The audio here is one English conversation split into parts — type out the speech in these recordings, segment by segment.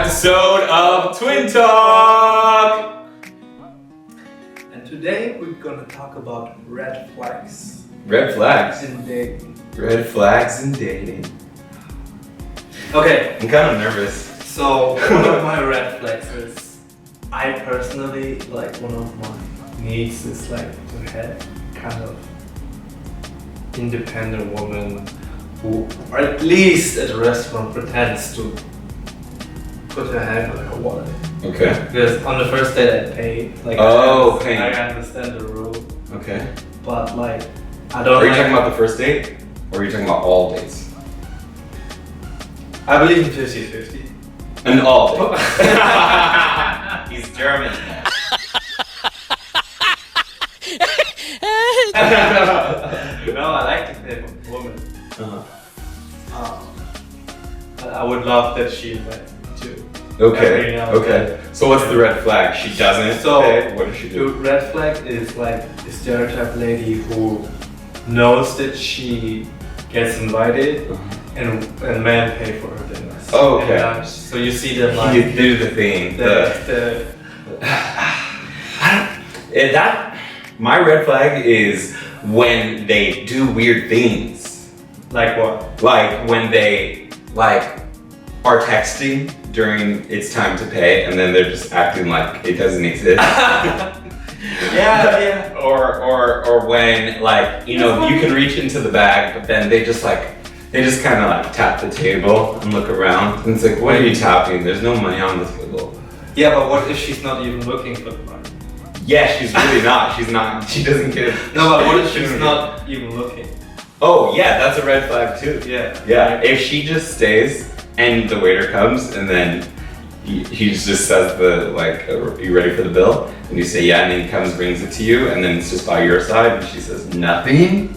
episode of Twin Talk! And today we're gonna talk about red flags. Red flags? In dating. Red flags in dating. Okay. I'm kind of nervous. So, one of my red flags is, I personally, like, one of my needs is like to have kind of independent woman who, or at least at a restaurant, pretends to put her hand on her wallet. Okay. Because on the first date I pay. Like, okay. I understand the rule. Okay. But like, I don't. Are you talking about the first date? Or are you talking about all dates? I believe in 50-50. And all dates. He's German. No, I like to pay for a woman. But I would love that she went too. Okay. Okay. So what's the red flag? She doesn't pay. What does she do? The red flag is like the stereotype lady who knows that she gets invited and men pay for her dinners. Oh, okay. And, so you see them like You do the thing. My red flag is when they do weird things. Like what? Like when they are texting during it's time to pay and then they're just acting like it doesn't exist. Yeah. Or when you can reach into the bag, but then they just kind of tap the table and look around and it's like, what are you tapping? There's no money on the table. Yeah, but what if she's not even looking for the money? Yeah, she's really not. She's not. She doesn't get it. No, but what if she's not even looking? Oh, yeah, that's a red flag too. Yeah. Yeah, if she just stays and the waiter comes and then he just says are you ready for the bill? And you say yeah, and then he comes, brings it to you, and then it's just by your side and she says nothing.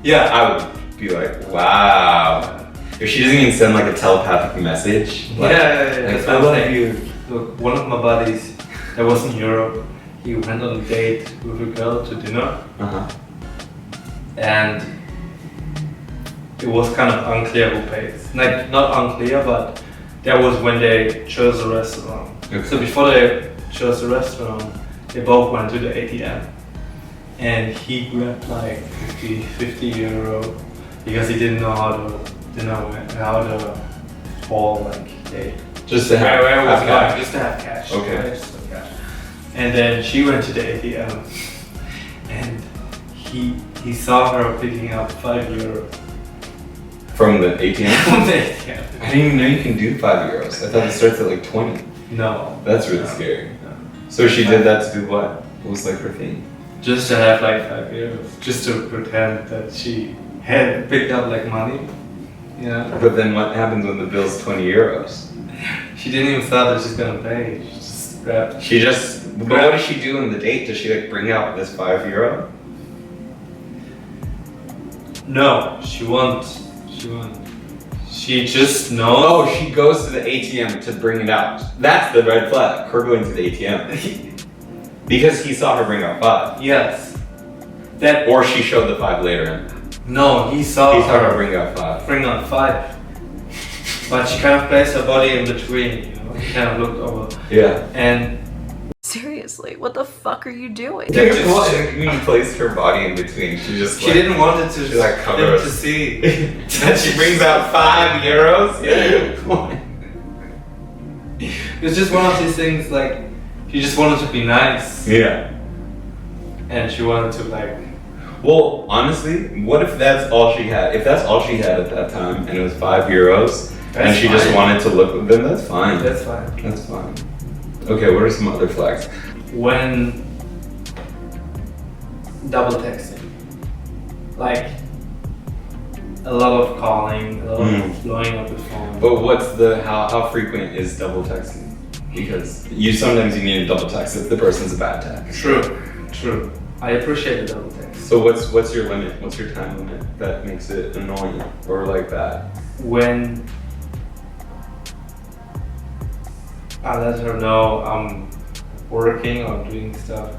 Yeah. I would be like, wow. If she doesn't even send a telepathic message. That's I what love I'm saying. you. Look, one of my buddies that was in Europe, he went on a date with a girl to dinner. And it was kind of unclear who pays. Like, not unclear, but that was when they chose a restaurant. Okay. So before they chose the restaurant, they both went to the ATM. And he grabbed 50 euro because he didn't know how to call date. Just to have cash. Just to have cash. Okay. Right? Just to have cash. And then she went to the ATM and he saw her picking up 5 euros. From the ATM? From the ATM. I didn't even know you can do 5 euros. I thought it starts at 20. No. That's really scary. No. So she did that to do what? What was her thing? Just to have 5 euros. Just to pretend that she had picked up money. Yeah. But then what happens when the bill's 20 euros? She didn't even thought that she's gonna pay. She just grabbed. But what does she do on the date? Does she bring out this 5 euro? No, she won't. She just knows. Oh, she goes to the ATM to bring it out. That's the red flag. Her going to the ATM. Because he saw her bring out 5. Yes. Or she showed the 5 later. No, he saw her bring out 5. Bring out 5. But she kind of placed her body in between, He kind of looked over. Yeah. And seriously, what the fuck are you doing? When you placed her body in between, she just she didn't want it to cover us to see. That she brings out 5 euros? Yeah. It was just one of these things she just wanted to be nice. Yeah. And she wanted to Well, honestly, what if that's all she had? If that's all she had at that time and it was 5 euros and she just wanted to look with them, that's fine. That's fine. That's fine. Okay, what are some other flags? When double texting. A lot of calling, a lot of blowing up the phone. But how frequent is double texting? Because sometimes you need a double text if the person's a bad text. True. I appreciate the double text. So what's your limit? What's your time limit that makes it annoying or bad? When I let her know I'm working or doing stuff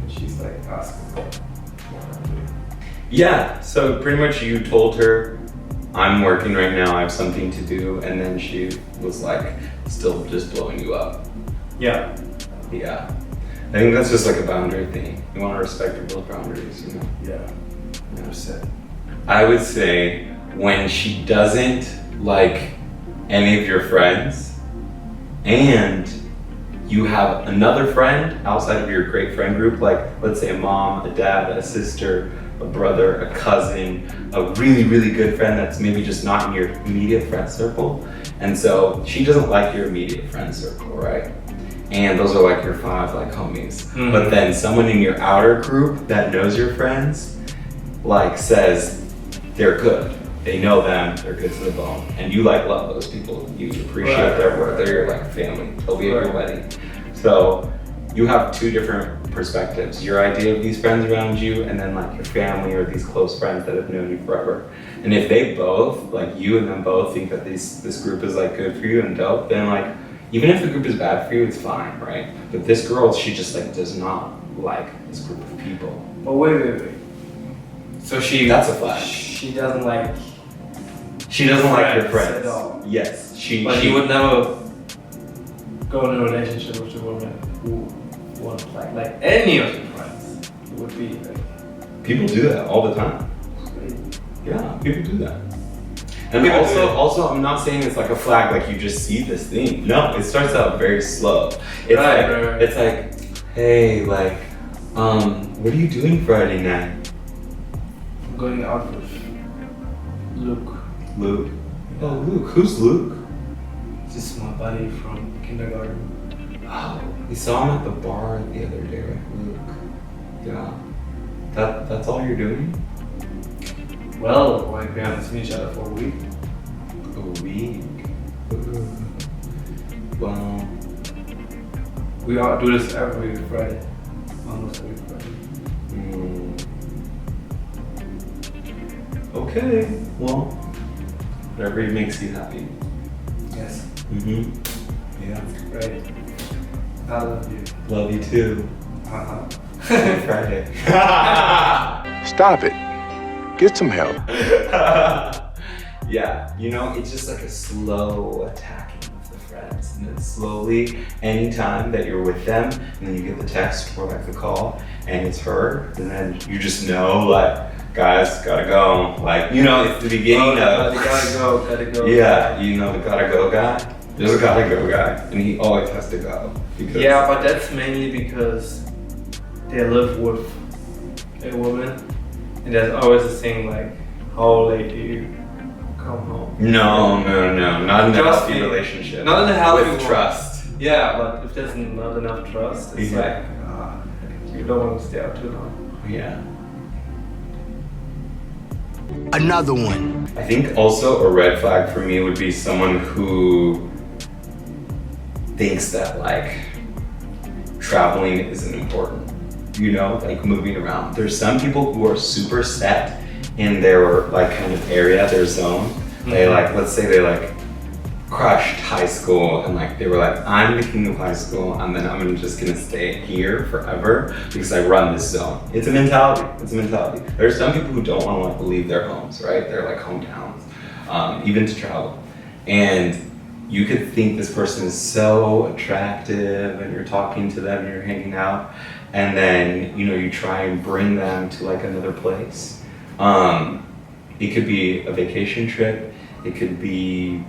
and she's asking. Yeah, so pretty much you told her I'm working right now, I have something to do, and then she was like still just blowing you up. Yeah. Yeah. I think that's just like a boundary thing. You want to respect people's boundaries, you know? Yeah. 100%. I would say when she doesn't like any of your friends and you have another friend outside of your great friend group, like let's say a mom, a dad, a sister, a brother, a cousin, a really, really good friend that's maybe just not in your immediate friend circle. And so she doesn't like your immediate friend circle, right? And those are like your 5 like homies. Mm-hmm. But then someone in your outer group that knows your friends like says they're good. They know them, they're good to the bone. And you like love those people. You appreciate their work. They're your like family. They'll be at your wedding. So you have 2 different perspectives. Your idea of these friends around you and then like your family or these close friends that have known you forever. And if they both, like you and them both think that this group is like good for you and dope, then like, even if the group is bad for you, it's fine, right? But this girl, she just like does not like this group of people. But wait. So That's a flag. She doesn't like. She doesn't like your friends friends. at all. Yes, But you would never go in a relationship with a woman who won't like any of your friends. It would be like. People do that all the time. Crazy. Yeah, people do that. And People do it. also, I'm not saying it's like a flag, like you just see this thing. No, it starts out very slow. It's Right. It's like, hey, like, what are you doing Friday night? I'm going out with Luke. Luke. Oh, Luke. Who's Luke? This is my buddy from kindergarten. Oh, we saw him at the bar the other day, right? Luke. Yeah. That's all you're doing? Well, like we haven't seen each other for a week. A week. Ooh. Well, We all do this every Friday. Almost every Friday. Okay. Well, whatever makes you happy. Yes. Mm-hmm. Yeah. Great. I love you. Love you too. Uh-huh. Friday. Stop it. Get some help. Yeah, you know, it's just like a slow attacking of the friends. And then slowly, anytime that you're with them, and then you get the text or like the call, and it's her, and then you just know, like, guys, gotta go. Like, you know, it's the beginning of. Gotta go. Yeah, you know the gotta go guy. There's a gotta go guy, and he always has to go. Because Yeah, but that's mainly because they live with a woman, and there's always a thing like, how late do you come home? No, not in a Trust healthy me. relationship. Not in a healthy with one. trust. Yeah, but if there's not enough trust, it's Yeah. like, you don't want to stay out too long. Yeah. Another one. I think also a red flag for me would be someone who thinks that like traveling isn't important. You know, like moving around. There's some people who are super set in their like kind of area, their zone. They like, let's say they like crushed high school and like they were like, I'm the king of high school and then I'm just gonna stay here forever because I run this zone. It's a mentality. There's some people who don't want to like leave their homes, right? They're like hometowns, even to travel. And you could think this person is so attractive and you're talking to them and you're hanging out and then, you know, you try and bring them to like another place. It could be a vacation trip. It could be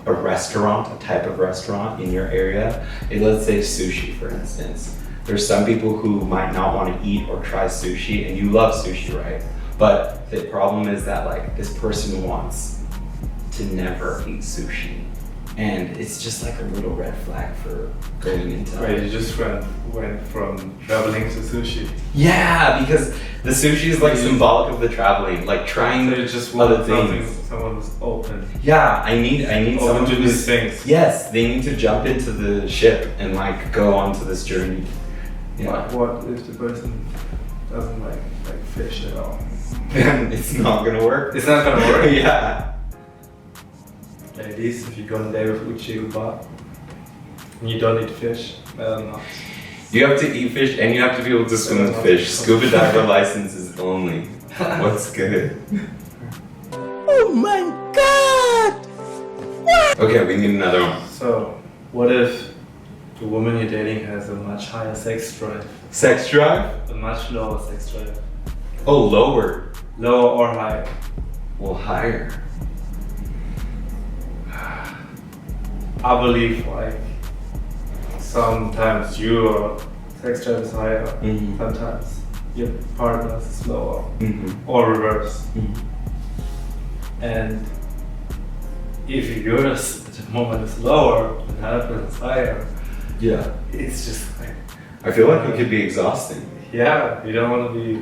a restaurant, a type of restaurant in your area. Let's say sushi, for instance. There's some people who might not want to eat or try sushi, and you love sushi, right? But the problem is that like this person wants to never eat sushi. And it's just like a little red flag for going into Right, you just went from traveling to sushi. Yeah, because the sushi is like symbolic of the traveling, like trying So you just other want something, things. someone who's open. Yeah, I need someone Open to who's these things. Yes, they need to jump into the ship and like go onto this journey. But what if the person doesn't like fish at all? Then it's not gonna work. It's not gonna work. Yeah. Ladies, if you go on a date with Uche bar and you don't eat fish, I don't know. You have to eat fish and you have to be able to swim with fish. Scuba diver license is only. What's good? Oh man. Okay, we need another one. So, what if the woman you're dating has a much higher sex drive, Sex drive? a much lower sex drive? Oh, lower. Lower or higher? Well, higher. I believe like sometimes your sex drive is higher, Mhm. sometimes your partner's is lower, Mm-hmm. or reverse. Mm-hmm. And if yours at the moment is lower and the other person's higher, Yeah. it's just like, I feel like it could be exhausting. yeah, you don't want to be.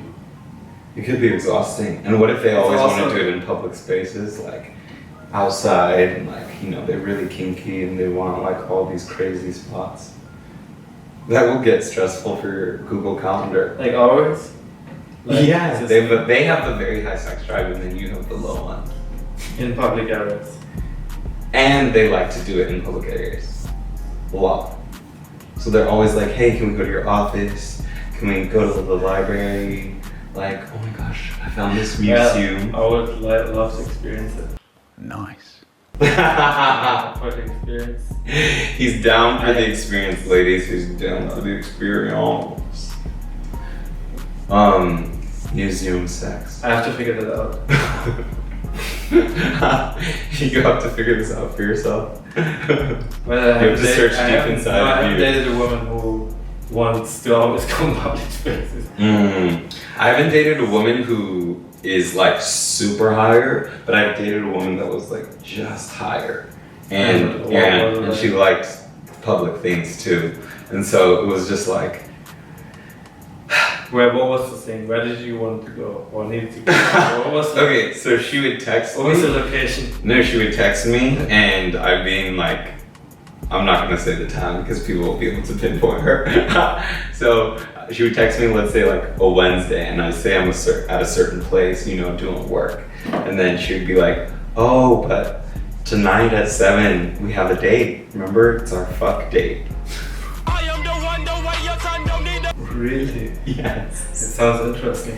It could be exhausting. And what if they always want also- to do it in public spaces, like outside, and like, you know, they're really kinky and they want like all these crazy spots? That will get stressful for your Google Calendar. Like always? Like, Yeah, just they have the very high sex drive and then you have the low one. in public areas. And they like to do it in public areas. A lot. So they're always like, hey, can we go to your office? Can we go to the library? Like, oh my gosh, I found this museum. I would love to experience it. Nice. For the experience. He's down for the experience, ladies. He's down for the experience. Museum sex. I have to figure that out. You have to figure this out for yourself. But I You have to search deep I inside of haven't you. dated a woman who wants to always go in public spaces. I haven't dated a woman who is like super higher, but I've dated a woman that was like just higher. And and she liked public things too. And so it was just like, What was the thing? Where did you want to go or need to go? What was the, okay, so she would text what was the me. location? No, she would text me and I'd being like, I'm not gonna say the time because people will be able to pinpoint her. So she would text me, let's say like a Wednesday, and I'd say I'm at a certain place, you know, doing work. And then she would be like, oh, but tonight at 7, we have a date. Remember? It's our fuck date. Really? It Yes. sounds interesting.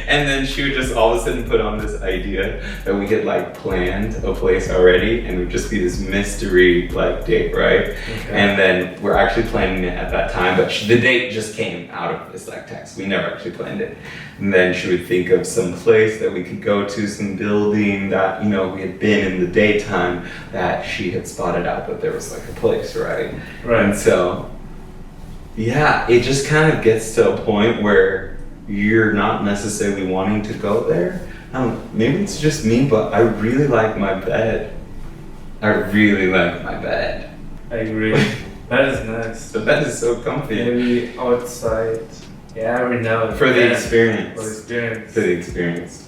And then she would just all of a sudden put on this idea that we had like planned a place already and it would just be this mystery like date, right? Okay. And then we're actually planning it at that time, but the date just came out of this like text. We never actually planned it. And then she would think of some place that we could go to, some building that, you know, we had been in the daytime that she had spotted out that there was like a place, right? Right. And so, yeah, it just kind of gets to a point where you're not necessarily wanting to go there. Maybe it's just me, but I really like my bed. I really like my bed. I agree. That is nice. The bed is so comfy. Maybe outside. Yeah, every now and For the then. experience. For the experience. For the experience.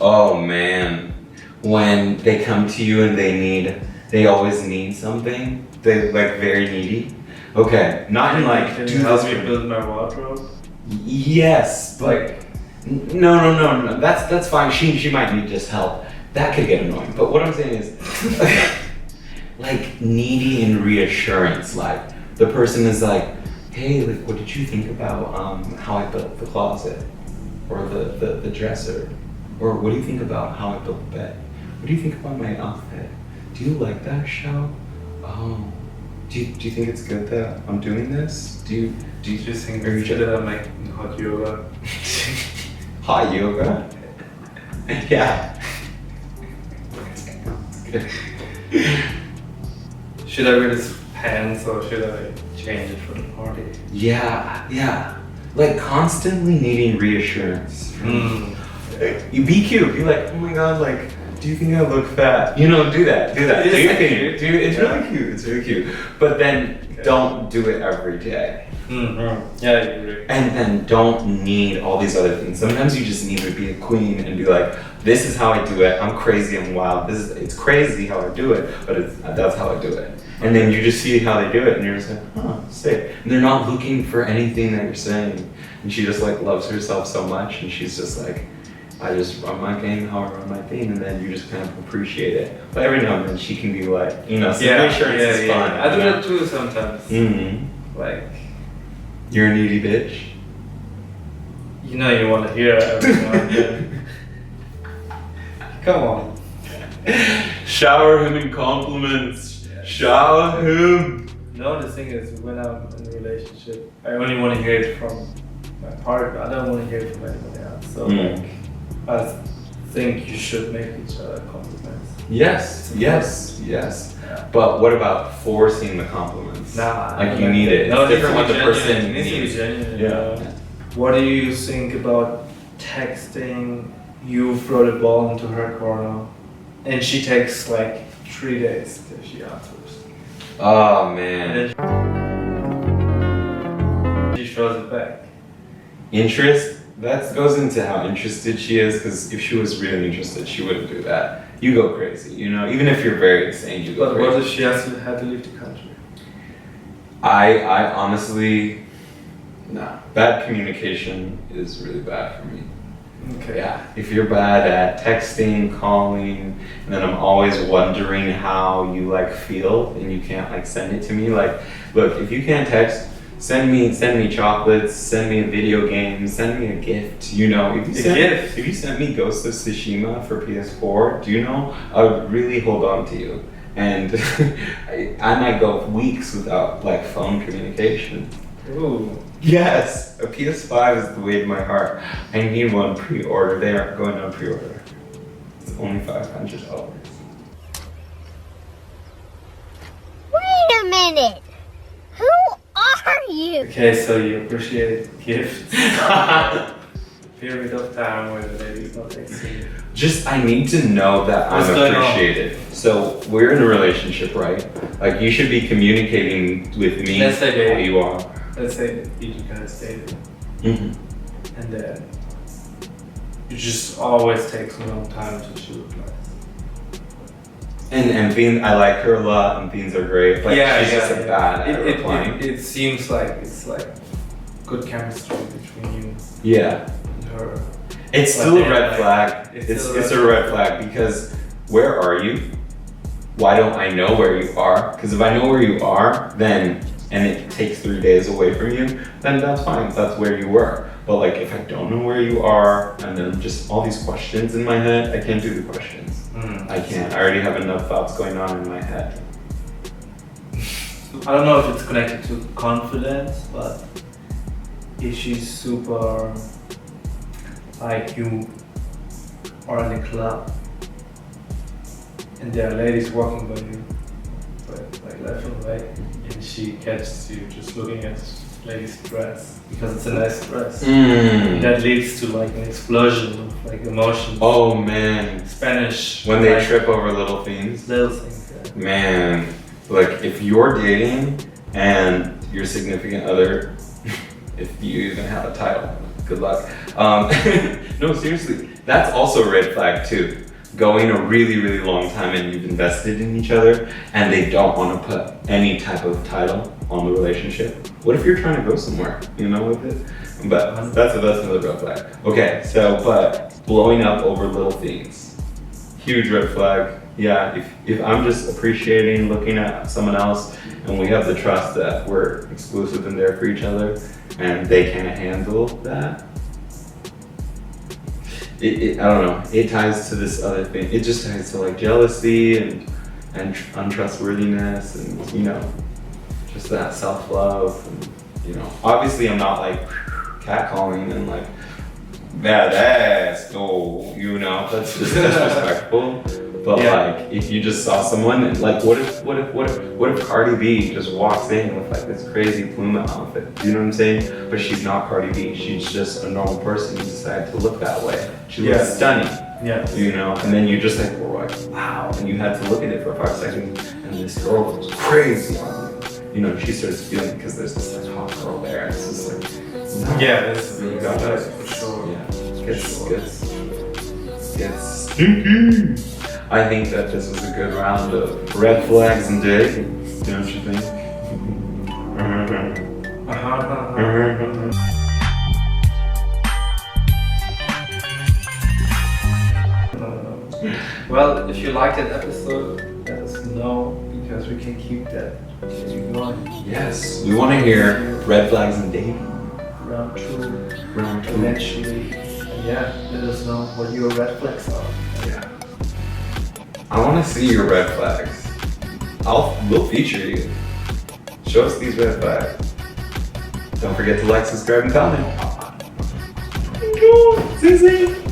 Oh man. When they come to you and they always need something. They like very needy. Okay, not in like, Can do you help this me for build my wardrobe? Yes, but Like, no. That's fine. She might need just help. That could get annoying. But what I'm saying is, like needy and reassurance. Like the person is like, hey, like, what did you think about how I built the closet, or the dresser, or what do you think about how I built the bed? What do you think about my outfit? Do you like that show? Oh, do you think it's good that I'm doing this? Do you just think Are you it's good that I'm making hot yoga? hot yoga? Yeah. Should I wear this pants or should I change it for the party? Yeah. Like constantly needing reassurance. Mm. You be cute. Be like, oh my god, like, do you think I look fat? You know, do that. Do It is your thing. cute. It's really cute. It's really cute. But then don't do it every day. Mm-hmm. Yeah, I agree. And then don't need all these other things. Sometimes you just need to be a queen and be like, this is how I do it. I'm crazy. I'm wild. It's crazy how I do it, but that's how I do it. And then you just see how they do it, and you're just like, huh, sick. And they're not looking for anything that you're saying. And she just like loves herself so much, and she's just like, I just run my game how I run my thing, and then you just kind of appreciate it. But every now and then she can be like, you know, some reassurance is fun. I do that too sometimes. Mm-hmm. Like, You're a needy bitch. you know, you want to hear it every now and then. Come on. Shower him in compliments. Shower him. No, the thing is, when I'm in a relationship, I only want to hear it from my partner. I don't want to hear it from anyone else. So like, I think you should make each other compliments. Yes. Yeah. But what about forcing the compliments? Nah, like you need it. No, It's different what the person It needs to be needs. genuine. Yeah. What do you think about texting? You throw the ball into her corner, and she takes like 3 days till she answers. Oh And man. then she throws it back. Interest? That goes into how interested she is, because if she was really interested, she wouldn't do that. You go crazy, you know? Even if you're very insane, you go But crazy. what if she had to leave the country? I honestly, no. Bad communication is really bad for me. Okay. Yeah, if you're bad at texting, calling, and then I'm always wondering how you like feel and you can't like send it to me. Like, look, if you can't text, send me chocolates, send me a video game, send me a gift. You know, if you sent me Ghost of Tsushima for PS4, do you know, I would really hold on to you. And I might go weeks without like phone communication. Ooh. Yes, a PS5 is the way to my heart. I need one pre-order. They aren't going on pre-order. It's only $500. Wait a minute! Who are you? Okay, so you appreciate gifts. Period of time where the lady's not texting you. Just, I need to know that What's I'm going on? appreciated. So we're in a relationship, right? Like you should be communicating with me Let's say how they- you are. Let's say that you guys dated, Mm-hmm. and then it just always takes a long time to she replies. And things, I like her a lot, and things are great, but she's just a bad at replying. It seems like it's like good chemistry between you Yeah. and her. It's But still a then, red like, flag. it's It's still a red flag because where are you? Why don't I know where you are? Because if I know where you are, then and it takes 3 days away from you, then that's fine. That's where you were. But like if I don't know where you are, and then just all these questions in my head, I can't do the questions. I can't. I already have enough thoughts going on in my head. I don't know if it's connected to confidence, but if she's super, like you are in a club and there are ladies walking by you, like left and right, and she catches you just looking at lady's dress because it's a nice dress. That leads to like an explosion of like emotions. Oh man. Spanish. When they like, trip over little things. little things. Yeah. Man, like if you're dating and your significant other, if you even have a title, good luck. No, seriously, that's also a red flag too. Going a really, really long time and you've invested in each other and they don't want to put any type of title on the relationship. What if you're trying to go somewhere, you know, with it? But that's another red flag. Okay, so, but blowing up over little things, huge red flag. Yeah, if I'm just appreciating looking at someone else and we have the trust that we're exclusive and there for each other and they can't handle that, I don't know, it ties to this other thing. It just ties to like jealousy and untrustworthiness and, you know, just that self-love. And, you know, obviously I'm not like catcalling and like badass, oh, you know, that's just disrespectful. But like, if you just saw someone and like, what if Cardi B just walks in with like this crazy Pluma outfit? You know what I'm saying? But she's not Cardi B. She's just a normal person who decided to look that way. She looks stunning. Yeah. You know, and then you just like were like, wow, and you had to look at it for 5 seconds, and this girl was crazy on you. You know, she starts feeling because there's this like hot girl there, and it's just like, no, Yeah, this you is got that for sure. Yeah, gets stinky. I think that this was a good round of red flags and dating. Don't you think? Well, if you liked that episode, let us know because we can keep that going. Yes, we want to hear red flags and dating. Round 2, Round 2. eventually. And yeah, let us know what your red flags are. Yeah. I want to see your red flags. We'll feature you. Show us these red flags. Don't forget to like, subscribe, and comment. See you soon.